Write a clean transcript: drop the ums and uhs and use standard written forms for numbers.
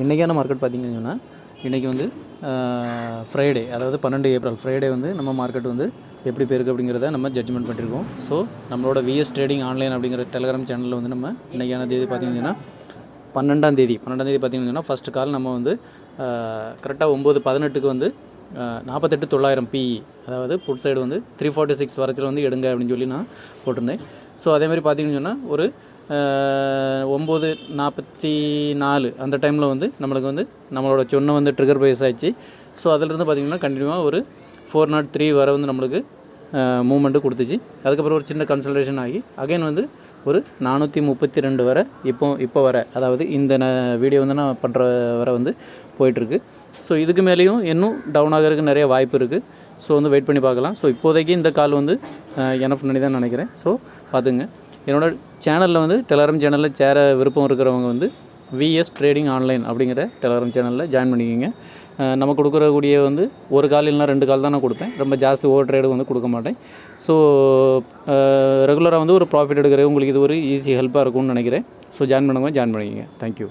இன்றைக்கான மார்க்கெட் பார்த்திங்கன்னு சொன்னால் இன்றைக்கி வந்து ஃப்ரைடே, அதாவது 12 ஏப்ரல் ஃப்ரைடே வந்து நம்ம மார்க்கெட் வந்து எப்படி போயிருக்கு அப்படிங்கிறத நம்ம ஜட்ஜ்மெண்ட் பண்ணியிருக்கோம். ஸோ நம்மளோட விஎஸ் ட்ரேடிங் ஆன்லைன் அப்படிங்கிற டெலகிராம் சேனலில் வந்து நம்ம இன்றைக்கான தேதி பார்த்திங்கன்னா 12ஆம் தேதி பார்த்திங்கன்னா ஃபஸ்ட்டு கால் நம்ம வந்து கரெக்டாக 9:18க்கு வந்து 48,900 PE, அதாவது புட் சைடு வந்து 346 வரைச்சில் வந்து எடுங்க அப்படின்னு சொல்லி நான் போட்டிருந்தேன். ஸோ அதேமாதிரி பார்த்திங்கன்னு சொன்னால் ஒரு 9:44 அந்த டைமில் வந்து நம்மளுக்கு வந்து நம்மளோட சொன்ன வந்து ட்ரிகர் ப்ரைஸ் ஆச்சு. ஸோ அதிலிருந்து பார்த்திங்கன்னா கண்டினியூவாக ஒரு 403 வரை வந்து நம்மளுக்கு மூமெண்ட்டு கொடுத்துச்சு. அதுக்கப்புறம் ஒரு சின்ன கன்சல்டேஷன் ஆகி அகைன் வந்து ஒரு 432 வரை இப்போ வர, அதாவது இந்த வீடியோ வந்து நான் பண்ணுற வரை வந்து போயிட்டுருக்கு. ஸோ இதுக்கு மேலேயும் இன்னும் டவுன் ஆகிறதுக்கு நிறைய வாய்ப்பு இருக்குது. ஸோ வந்து வெயிட் பண்ணி பார்க்கலாம். ஸோ இப்போதைக்கு இந்த கால் வந்து எனஃப் பண்ணி தான் நினைக்கிறேன். ஸோ பார்த்துங்க, என்னோடய சேனலில் வந்து டெலகிராம் சேனலில் சேர விருப்பம் இருக்கிறவங்க வந்து விஎஸ் ட்ரேடிங் ஆன்லைன் அப்படிங்கிற டெலகிராம் சேனலில் ஜாயின் பண்ணிக்கோங்க. நம்ம கொடுக்குறக்கூடிய வந்து ஒரு கால் இல்லைனா 2 கால் தான் நான் கொடுப்பேன். ரொம்ப ஜாஸ்தி ஓவர் ட்ரேடு வந்து கொடுக்க மாட்டேன். ஸோ ரெகுலராக வந்து ஒரு ப்ராஃபிட் எடுக்கிறது உங்களுக்கு இது ஒரு ஈஸி ஹெல்ப்பாக இருக்கும்னு நினைக்கிறேன். ஸோ ஜாயின் பண்ணிக்கோங்க. தேங்க்யூ.